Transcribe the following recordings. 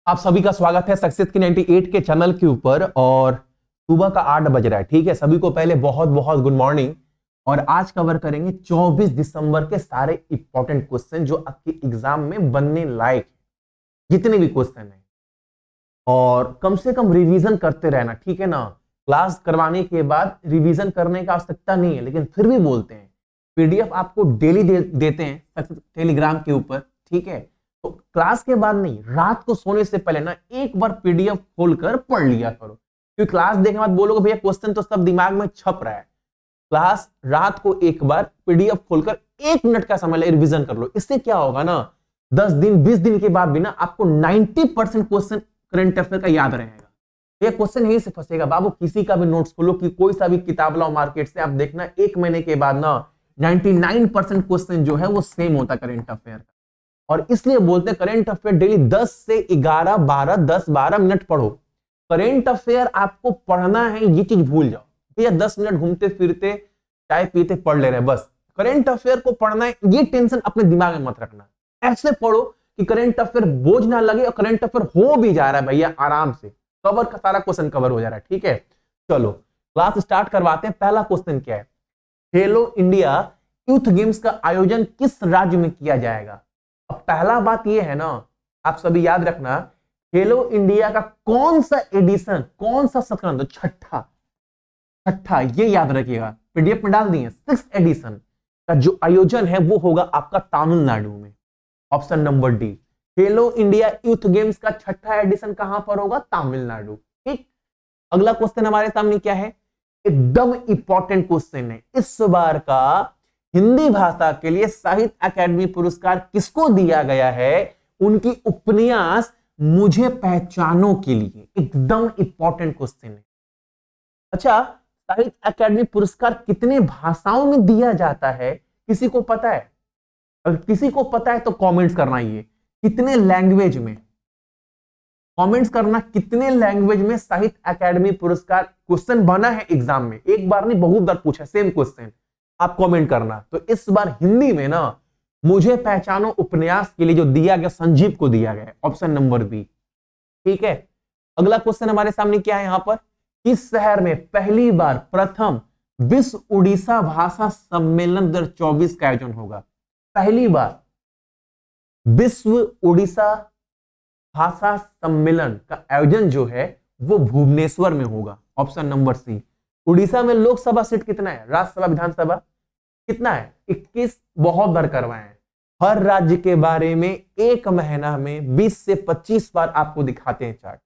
आप सभी का स्वागत है सक्सेस की 98 के चैनल के ऊपर। और सुबह का 8 बज रहा है। ठीक है, सभी को पहले बहुत बहुत गुड मॉर्निंग। और आज कवर करेंगे 24 दिसंबर के सारे इंपॉर्टेंट क्वेश्चन जो आपके एग्जाम में बनने लायक है, जितने भी क्वेश्चन हैं। और कम से कम रिवीजन करते रहना, ठीक है ना। क्लास करवाने के बाद रिवीजन करने का आवश्यकता नहीं है, लेकिन फिर भी बोलते हैं पीडीएफ आपको डेली देते हैं टेलीग्राम के ऊपर। ठीक है, तो क्लास के बाद नहीं, रात को सोने से पहले ना एक बार पीडीएफ खोलकर पढ़ लिया करो। क्योंकि क्लास देखने के बाद बोलोगे भैया क्वेश्चन तो सब दिमाग में छप रहा है। क्लास रात को एक बार पीडीएफ खोलकर 1 मिनट का समय रिवीजन कर लो। इससे क्या होगा ना, 10 दिन 20 दिन के बाद भी ना आपको 90% क्वेश्चन करंट अफेयर का याद रहेगा। ये क्वेश्चन यही से फंसेगा बाबू। किसी का भी नोट्स खोलो कि कोई सा भी किताब लाओ मार्केट से, आप देखना 1 महीने के बाद ना 99% क्वेश्चन जो है वो सेम होता है करंट अफेयर का। और इसलिए बोलते हैं करंट अफेयर डेली 10 से 11 12 10-12 मिनट पढ़ो। करंट अफेयर आपको पढ़ना है, ये चीज भूल जाओ भैया 10 मिनट घूमते फिरते चाय पीते पढ़ ले रहे हैं बस। करंट अफेयर को पढ़ना है, ये टेंशन अपने दिमाग में मत रखना। ऐसे पढ़ो कि करंट अफेयर बोझ ना लगे, और करंट अफेयर हो भी जा रहा है भैया आराम से, कवर का सारा क्वेश्चन कवर हो जा रहा है। ठीक है, चलो क्लास स्टार्ट करवाते हैं। पहला क्वेश्चन क्या है, खेलो इंडिया यूथ गेम्स का आयोजन किस राज्य में किया जाएगा। अब पहला बात यह है ना, आप सभी याद रखना, खेलो इंडिया का कौन सा एडिशन, कौन सा संस्करण, तो छठा ये याद रखिएगा, पीडीएफ में डाल दिए। 6th एडिशन का जो आयोजन है वो होगा आपका तमिलनाडु में। ऑप्शन नंबर डी, खेलो इंडिया यूथ गेम्स का छठा एडिशन कहां पर होगा, तमिलनाडु। ठीक, अगला क्वेश्चन हमारे सामने क्या है, एकदम इंपॉर्टेंट क्वेश्चन है। इस बार का हिंदी भाषा के लिए साहित्य अकादमी पुरस्कार किसको दिया गया है, उनकी उपन्यास मुझे पहचानो के लिए। एकदम इंपॉर्टेंट क्वेश्चन है। अच्छा, साहित्य अकादमी पुरस्कार कितने भाषाओं में दिया जाता है, किसी को पता है? अगर किसी को पता है तो कमेंट्स करना, ये कितने लैंग्वेज में, कमेंट्स करना कितने लैंग्वेज में साहित्य अकादमी पुरस्कार। क्वेश्चन बना है एग्जाम में, एक बार नहीं बहुत बार पूछा सेम क्वेश्चन, आप कमेंट करना। तो इस बार हिंदी में ना मुझे पहचानो उपन्यास के लिए जो दिया गया संजीव को दिया गया, ऑप्शन नंबर बी। ठीक है, अगला क्वेश्चन हमारे सामने क्या है यहां पर, किस शहर में पहली बार प्रथम विश्व उड़ीसा भाषा सम्मेलन 2024 का आयोजन होगा। पहली बार विश्व उड़ीसा भाषा सम्मेलन का आयोजन जो है वो भुवनेश्वर में होगा, ऑप्शन नंबर सी। उड़ीसा में लोकसभा सीट कितना है, राज्यसभा विधानसभा कितना है, 21। बहुत बार करवाए हैं। हर राज्य के बारे में एक महीना में 20 से 25 बार आपको दिखाते हैं चार्ट।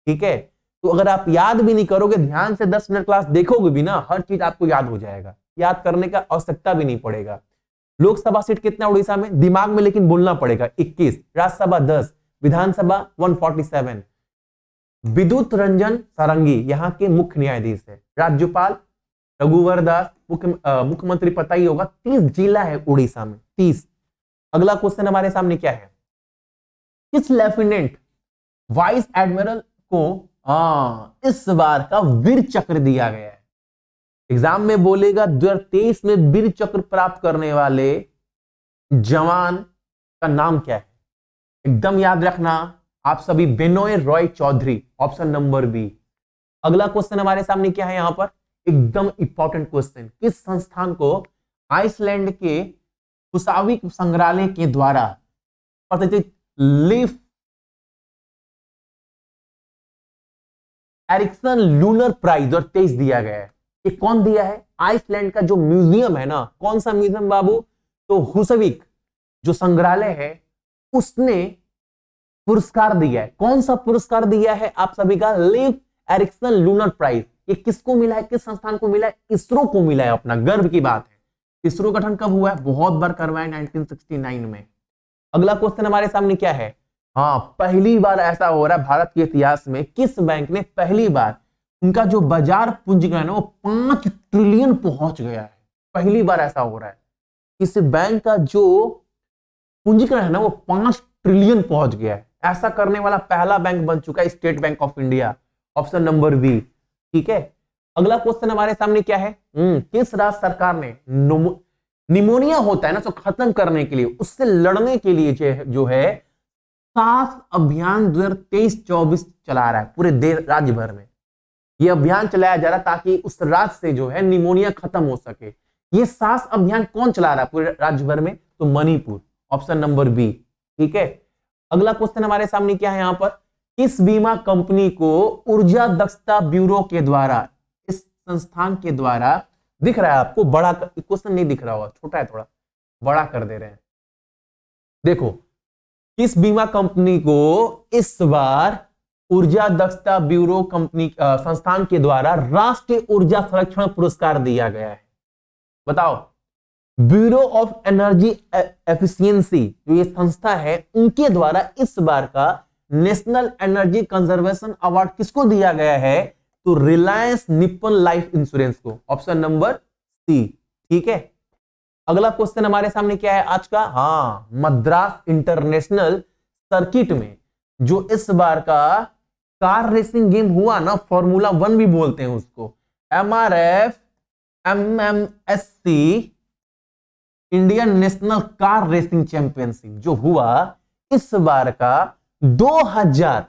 ठीक है, तो अगर आप याद भी नहीं करोगे, ध्यान से 10 मिनट क्लास देखोगे भी ना, हर चीज आपको याद हो जाएगा, याद करने का आवश्यकता भी नहीं पड़ेगा। लोकसभा सीट कितना उड़ीसा में, दिमाग में लेकिन बोलना पड़ेगा, 21। राज्यसभा 10, विधानसभा 147। विद्युत रंजन सारंगी यहाँ के मुख्य न्यायाधीश है। राज्यपाल रघुवर दास, मुख्यमंत्री पता ही होगा। 30 जिला है उड़ीसा में, 30। अगला क्वेश्चन हमारे सामने क्या है, किस लेफ्टिनेंट वाइस एडमिरल को इस बार का वीर चक्र दिया गया है। एग्जाम में बोलेगा 2023 में वीर चक्र प्राप्त करने वाले जवान का नाम क्या है, एकदम याद रखना आप सभी, Benoy Roy Chowdhury, option number B. अगला क्वेश्चन हमारे सामने क्या है यहां पर, एकदम इंपॉर्टेंट क्वेश्चन, किस संस्थान को आइसलैंड के फुसाविक संग्रहालय के द्वारा प्रतिष्ठित लीफ एरिक्सन लूनर प्राइज 2023 दिया गया है। ये कौन दिया है, आइसलैंड का जो म्यूजियम है ना, कौन सा म्यूजियम बाबू, तो हुसविक जो संग्रहालय है उसने पुरस्कार दिया है। कौन सा पुरस्कार दिया है आप सभी का, लीफ एरिक्सन लूनर प्राइज। ये किसको मिला है, किस संस्थान को मिला है, इसरो को मिला है। अपना गर्व की बात है। इसरो गठन कब हुआ है, बहुत बार करवाया, 1969 में। अगला क्वेश्चन हमारे सामने क्या है, हाँ पहली बार ऐसा हो रहा है भारत के इतिहास में, किस बैंक ने पहली बार उनका जो बाजार पूंजीकरण है वो 5 ट्रिलियन पहुंच गया है। पहली बार ऐसा हो रहा है, इस बैंक का जो पूंजीकरण है ना वो 5 ट्रिलियन पहुंच गया है। ऐसा करने वाला पहला बैंक बन चुका है State Bank of India, option number B. ठीक है, अगला क्वेश्चन हमारे सामने क्या है, किस राज्य सरकार ने निमोनिया होता है ना, तो खत्म करने के लिए, उससे लड़ने के लिए जो है साफ अभियान 2023-24 चला रहा है पूरे देश राज्य भर में। यह अभियान चलाया जा रहा है ताकि उस राज्य से जो है निमोनिया खत्म हो सके। ये सांस अभियान कौन चला रहा है पूरे राज्य भर में? तो मणिपुर, ऑप्शन नंबर बी। ठीक है, अगला क्वेश्चन हमारे सामने क्या है यहाँ पर, किस बीमा कंपनी को ऊर्जा दक्षता ब्यूरो के द्वारा, इस संस्थान के द्वारा, दिख रहा है आपको, बड़ा क्वेश्चन नहीं दिख रहा होगा, छोटा है थोड़ा, बड़ा कर दे रहे हैं। देखो, किस बीमा कंपनी को इस बार ऊर्जा दक्षता ब्यूरो कंपनी संस्थान के द्वारा राष्ट्रीय ऊर्जा संरक्षण पुरस्कार दिया गया है? बताओ। ब्यूरो ऑफ एनर्जी एफिशिएंसी जो ये संस्था है, उनके द्वारा इस बार का नेशनल एनर्जी कंजर्वेशन अवार्ड किसको दिया गया है? तो रिलायंस निप्पन लाइफ इंश्योरेंस को, ऑप्शन नंबर सी। ठीक है, अगला क्वेश्चन हमारे सामने क्या है आज का? हाँ, मद्रास इंटरनेशनल सर्किट में जो इस बार का कार रेसिंग गेम हुआ ना, फॉर्मूला 1 भी बोलते हैं उसको, MRF MMSC Indian national car racing championship जो हुआ इस बार का 2000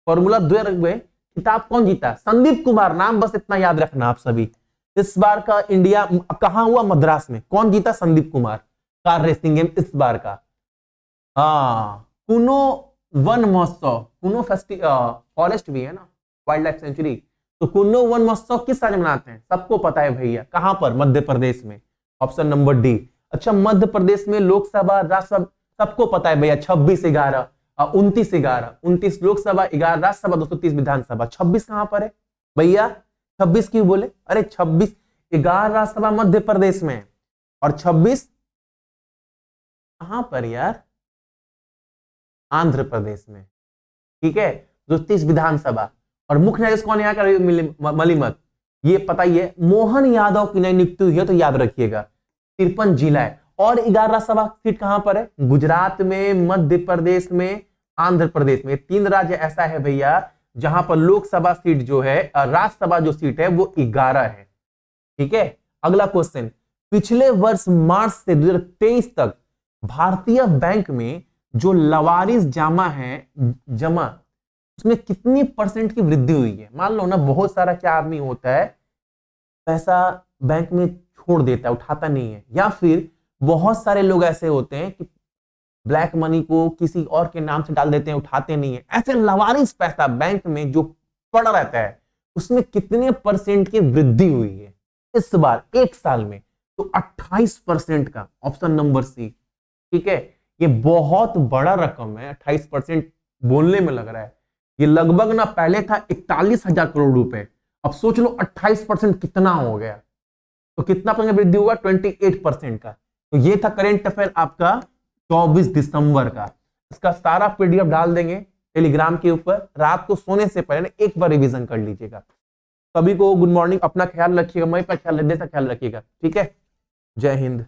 फॉर्मूला 2 में खिताब कौन जीता? संदीप कुमार। नाम बस इतना याद रखना आप सभी। इस बार का इंडिया कहां हुआ? मद्रास में। कौन जीता? Sandeep Kumar. Car racing game इस बार का। हाँ, कुनो वन महोत्सव, कुनो फॉरेस्ट भी है ना, वाइल्ड लाइफ सेंचुरी, तो कुनो वन महोत्सव किस राज्य मनाते हैं? सबको पता है भैया, कहां पर? मध्य प्रदेश में, ऑप्शन नंबर डी। अच्छा, मध्य प्रदेश में लोकसभा राज्यसभा सबको पता है भैया, 26/11 29/11 29 लोकसभा, 11 राज्यसभा, 230 विधानसभा। 26 कहां पर है भैया? 26 क्यों बोले? अरे 26, 11 राज्यसभा मध्य प्रदेश में और 26 कहां पर यार? आंध्र प्रदेश में। ठीक है, 230 विधानसभा। और मुख्य न्यायाधीश कौन है यहाँ का? मलिमत। ये पता ही है, मोहन यादव की नई नियुक्ति हुई है, तो याद रखिएगा। 53 जिला है। और 11 राज्यसभा सीट कहां पर है? गुजरात में, मध्य प्रदेश में, आंध्र प्रदेश में। 3 राज्य ऐसा है भैया जहां पर लोकसभा सीट जो है, राज्यसभा जो सीट है वो 11 है। ठीक है, अगला क्वेश्चन, पिछले वर्ष मार्च से 2023 तक भारतीय बैंक में जो लवारिस जमा उसमें कितनी परसेंट की वृद्धि हुई है? मान लो ना, बहुत सारा क्या आदमी होता है, पैसा बैंक में छोड़ देता है, उठाता नहीं है, या फिर बहुत सारे लोग ऐसे होते हैं कि ब्लैक मनी को किसी और के नाम से डाल देते हैं, उठाते नहीं है। ऐसे लवारिस पैसा बैंक में जो पड़ा रहता है, उसमें कितने परसेंट की वृद्धि हुई है इस बार एक साल में? तो 28% का, ऑप्शन नंबर सी। ठीक है, ये बहुत बड़ा रकम है। 28% बोलने में लग रहा है, ये लगभग ना पहले था 41,000 करोड़ रुपए। अब सोच लो 28% कितना हो गया, तो कितना परसेंट वृद्धि हुआ? 28% का। तो ये था करेंट अफेयर आपका 24 दिसंबर का। इसका सारा पीडीएफ डाल देंगे टेलीग्राम के ऊपर। रात को सोने से पहले एक बार रिवीजन कर लीजिएगा। सभी को गुड मॉर्निंग, अपना ख्याल रखिएगा, मैं पर ख्याल रखिएगा। ठीक है, जय हिंद।